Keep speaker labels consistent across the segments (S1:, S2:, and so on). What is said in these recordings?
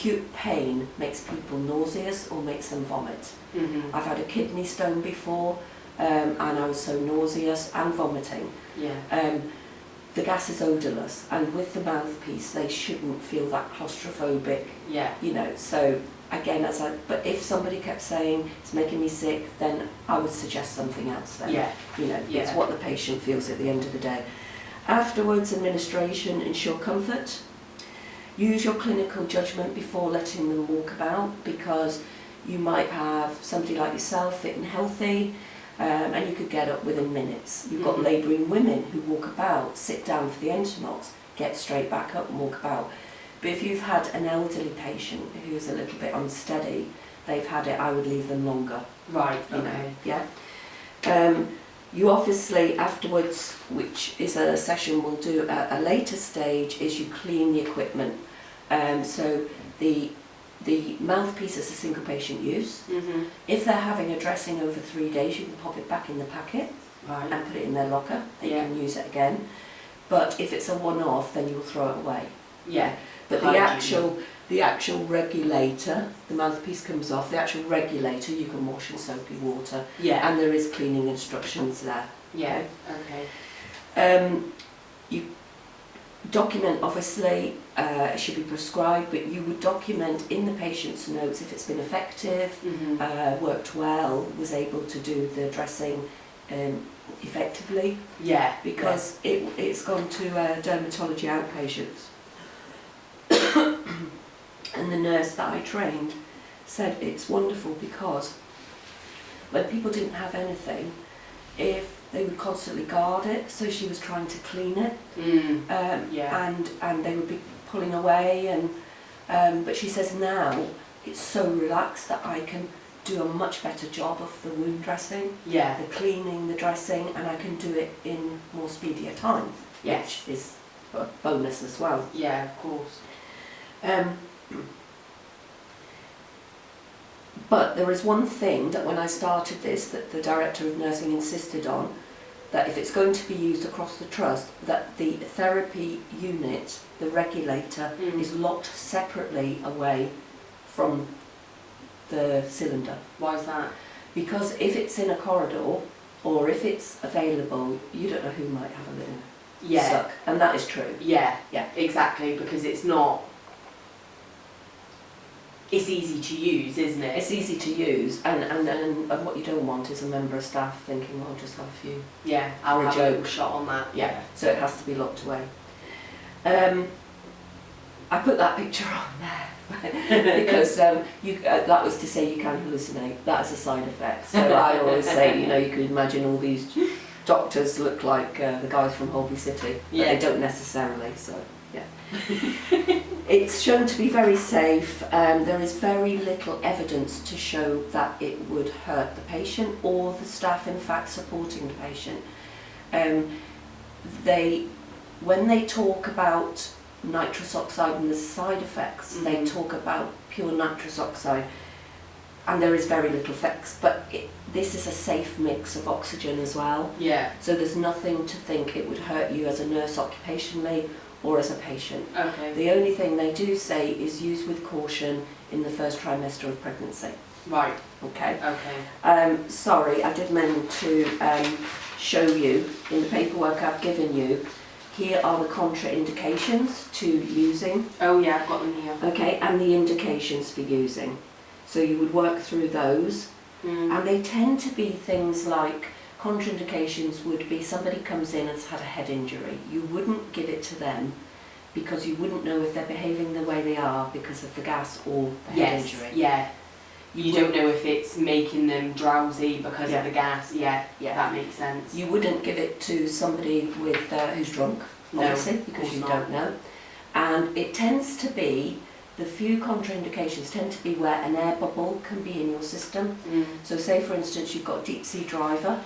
S1: acute pain makes people nauseous or makes them vomit. I've had a kidney stone before, and I was so nauseous and vomiting. The gas is odourless, and with the mouthpiece they shouldn't feel that claustrophobic. You know, so again, but if somebody kept saying it's making me sick, then I would suggest something else then. You know, it's what the patient feels at the end of the day. Afterwards, administration, ensure comfort. Use your clinical judgment before letting them walk about, because you might have somebody like yourself fit and healthy, and you could get up within minutes. You've got labouring women who walk about, sit down for the Entomox, get straight back up and walk about. But if you've had an elderly patient who's a little bit unsteady, they've had it, I would leave them longer.
S2: Right,
S1: you know, yeah. You obviously afterwards, which is a session we'll do at a later stage, is you clean the equipment. So the mouthpiece is a single patient use. If they're having a dressing over 3 days, you can pop it back in the packet and put it in their locker. They can use it again. But if it's a one-off, then you'll throw it away. But the actual regulator, the mouthpiece comes off, the actual regulator you can wash in soapy water, and there is cleaning instructions there. You document, obviously, it should be prescribed, but you would document in the patient's notes if it's been effective, worked well, was able to do the dressing effectively, because it's gone to dermatology outpatients. And the nurse that I trained said it's wonderful because when people didn't have anything, if they would constantly guard it, so she was trying to clean it, and they would be pulling away, and but she says now it's so relaxed that I can do a much better job of the wound dressing, the cleaning, the dressing, and I can do it in more speedier time, which is a bonus as well.
S2: Of course.
S1: But there is one thing that when I started this that the Director of Nursing insisted on, that if it's going to be used across the trust, that the therapy unit, the regulator, is locked separately away from the cylinder.
S2: Why is that?
S1: Because if it's in a corridor, or if it's available, you don't know who might have a little suck, and that is true.
S2: Exactly, because it's not... It's easy to use, isn't it?
S1: It's easy to use, and what you don't want is a member of staff thinking, well, I'll just have a few.
S2: I'll have
S1: joke.
S2: a little shot on that.
S1: So it has to be locked away. I put that picture on there because that was to say you can hallucinate. That is a side effect. So I always say, you know, you can imagine all these doctors look like the guys from Holby City, but they don't necessarily. So it's shown to be very safe. There is very little evidence to show that it would hurt the patient or the staff, in fact, supporting the patient. When they talk about nitrous oxide and the side effects, they talk about pure nitrous oxide, and there is very little effects, but this is a safe mix of oxygen as well. So there's nothing to think it would hurt you as a nurse occupationally or as a patient. The only thing they do say is use with caution in the first trimester of pregnancy. Sorry, I did mean to show you in the paperwork I've given you. Here are the contraindications to using.
S2: I've got them here.
S1: And the indications for using. So you would work through those, and they tend to be things like contraindications would be somebody comes in and has had a head injury. You wouldn't give it to them because you wouldn't know if they're behaving the way they are because of the gas or the head injury.
S2: You don't know if it's making them drowsy because of the gas. That makes sense.
S1: You wouldn't give it to somebody with who's drunk, obviously, because you don't know. And it tends to be, the few contraindications tend to be where an air bubble can be in your system. So say for instance you've got a deep sea diver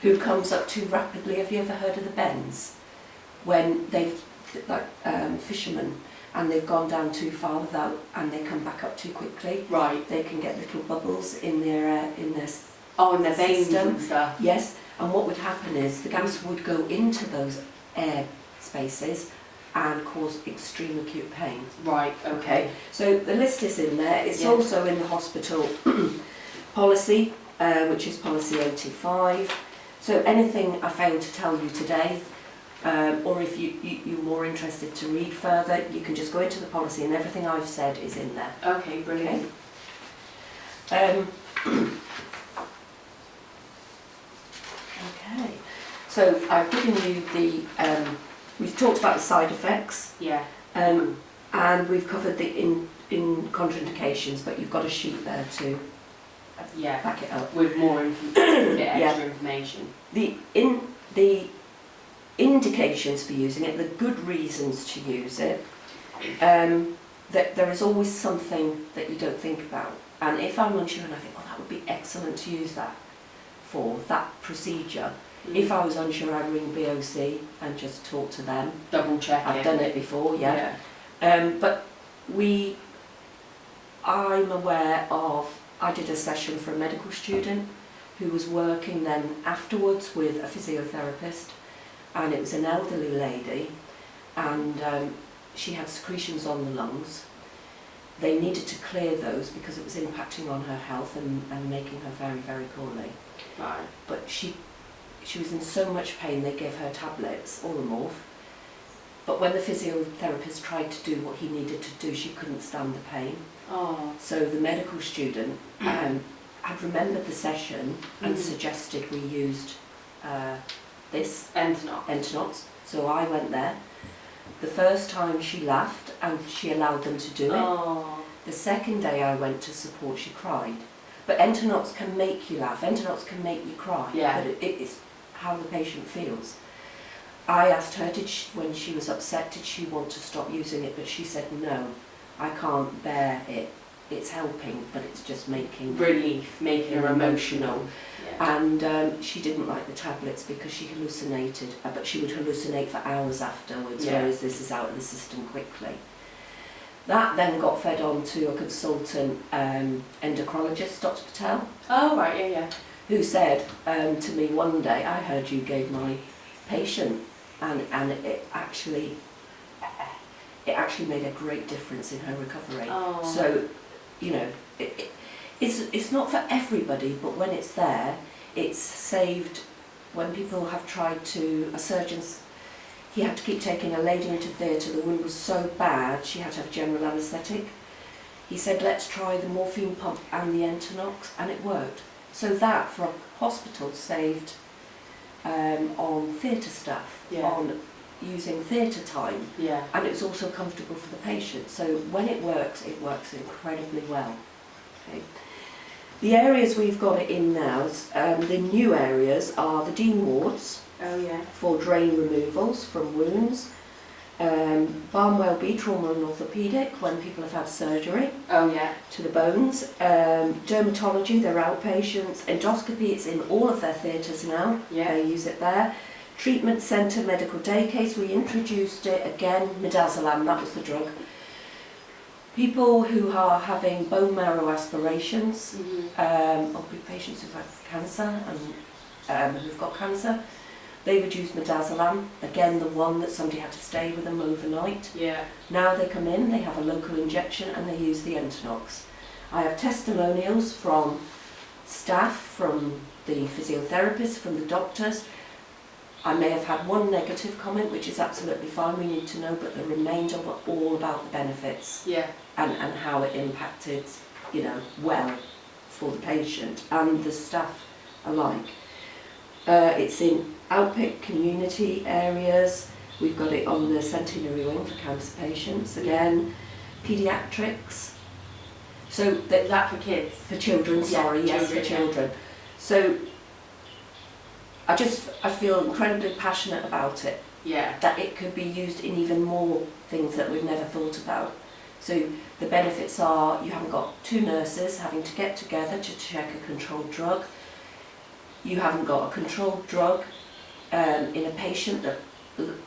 S1: who comes up too rapidly. Have you ever heard of the bends? When they've, fishermen, and they've gone down too far without, and they come back up too quickly. They can get little bubbles in their in their
S2: veins and stuff.
S1: And what would happen is the gas would go into those air spaces, and cause extreme acute pain.
S2: Right, okay.
S1: So the list is in there. It's also in the hospital policy, which is policy 85. So anything I failed to tell you today, or if you're more interested to read further, you can just go into the policy and everything I've said is in there.
S2: Okay, brilliant.
S1: Okay. So I've given you the, we've talked about the side effects.
S2: Yeah.
S1: And we've covered the in contraindications, but you've got a sheet there to back it up.
S2: With more extra information.
S1: The indications for using it, the good reasons to use it, that there is always something that you don't think about. And if I'm unsure and I think, oh, that would be excellent to use that for, that procedure. If I was unsure, I'd ring BOC and just talk to them.
S2: Double check
S1: I've done it before, yeah. But I'm aware of, I did a session for a medical student who was working then afterwards with a physiotherapist, and it was an elderly lady, and she had secretions on the lungs. They needed to clear those because it was impacting on her health and making her very, very poorly.
S2: Right.
S1: But she was in so much pain, they gave her tablets, Oromorph. But when the physiotherapist tried to do what he needed to do, she couldn't stand the pain.
S2: Oh.
S1: So the medical student had remembered the session and suggested we used this, Entonox. So I went there. The first time she laughed and she allowed them to do it.
S2: Oh.
S1: The second day I went to support, she cried. But Entonox can make you laugh, Entonox can make you cry, but it's how the patient feels. I asked her, when she was upset, did she want to stop using it? But she said, no, I can't bear it. It's helping, but it's just making
S2: relief, making her emotional.
S1: Yeah. And she didn't like the tablets because she hallucinated, but she would hallucinate for hours afterwards, whereas this is out of the system quickly. That then got fed on to a consultant endocrinologist, Dr. Patel.
S2: Oh, right, yeah.
S1: Who said to me one day, I heard you gave my patient, and it actually made a great difference in her recovery.
S2: Oh.
S1: So, you know, it's not for everybody, but when it's there, it's saved. When people have tried to, a surgeon's, he had to keep taking a lady into theatre, the wound was so bad, she had to have general anaesthetic. He said, let's try the morphine pump and the Entonox, and it worked. So that, for a hospital, saved on theatre staff, on using theatre time, and it was also comfortable for the patient. So when it works incredibly well. Okay. The areas we've got it in now, the new areas are the Dean wards.
S2: Oh, yeah.
S1: For drain removals from wounds, Barnwell B, trauma and orthopaedic, when people have had surgery to the bones, dermatology, they're outpatients, endoscopy, it's in all of their theatres now, they use it there. Treatment centre, medical day case, we introduced it again, midazolam, that was the drug. People who are having bone marrow aspirations, or patients who've had cancer and who've got cancer, they would use midazolam, again the one that somebody had to stay with them overnight. Now they come in, they have a local injection and they use the Entonox. I have testimonials from staff, from the physiotherapists, from the doctors. I may have had one negative comment, which is absolutely fine, we need to know, but the remainder were all about the benefits and how it impacted, you know, well for the patient and the staff alike. It's in outpick community areas. We've got it on the centenary wing for cancer patients. Again, paediatrics. So
S2: is that for kids?
S1: For children, sorry, yes, for children. So I feel incredibly passionate about it. That it could be used in even more things that we've never thought about. So the benefits are, you haven't got two nurses having to get together to check a controlled drug. You haven't got a controlled drug in a patient that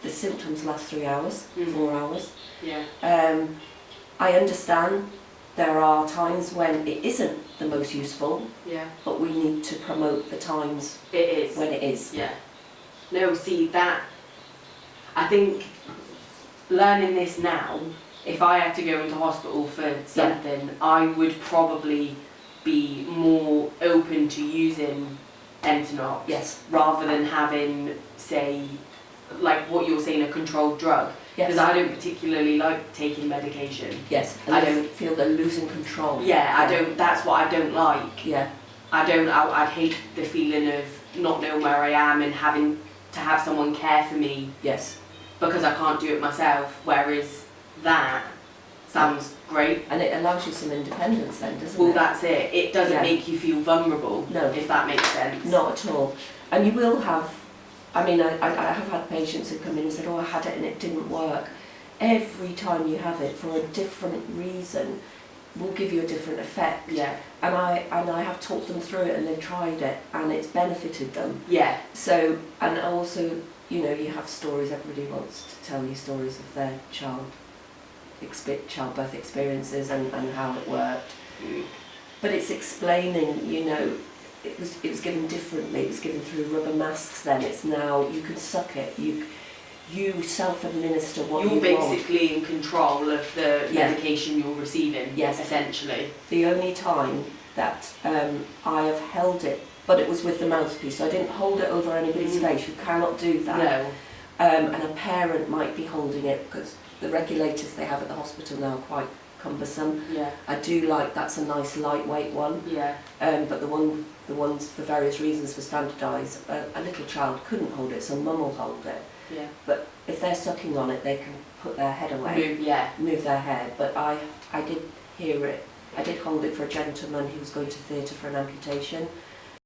S1: the symptoms last 3 hours, 4 hours. I understand there are times when it isn't the most useful, but we need to promote the times when it is.
S2: No, see that, I think learning this now, if I had to go into hospital for something, I would probably be more open to using Entonox rather than having, say, like what you're saying, a controlled drug. Because I don't particularly like taking medication.
S1: Yes, and I don't feel they're losing control.
S2: Yeah, I don't. That's what I don't like.
S1: Yeah.
S2: I'd hate the feeling of not knowing where I am and having to have someone care for me.
S1: Yes.
S2: Because I can't do it myself. Whereas that sounds great.
S1: And it allows you some independence then, doesn't it?
S2: Well, that's it. It doesn't make you feel vulnerable.
S1: No.
S2: If that makes sense.
S1: Not at all. And you will have, I mean, I have had patients who come in and said, oh, I had it and it didn't work. Every time you have it for a different reason will give you a different effect.
S2: Yeah.
S1: And I have talked them through it and they've tried it and it's benefited them.
S2: Yeah.
S1: So, and also, you know, you have stories, everybody wants to tell you stories of their childbirth experiences and how it worked. But it's explaining, you know, it was given differently. It was given through rubber masks then. It's now, you can suck it. You self-administer what you want.
S2: You're basically in control of the medication you're receiving, essentially.
S1: The only time that I have held it, but it was with the mouthpiece, so I didn't hold it over anybody's face. You cannot do that.
S2: No.
S1: And a parent might be holding it because the regulators they have at the hospital now are quite cumbersome.
S2: Yeah.
S1: I do like that's a nice lightweight one.
S2: Yeah.
S1: But the ones for various reasons were standardised. A little child couldn't hold it, so mum will hold it.
S2: Yeah.
S1: But if they're sucking on it, they can put their head away. Move their head. But I did hear it. I did hold it for a gentleman who was going to theatre for an amputation,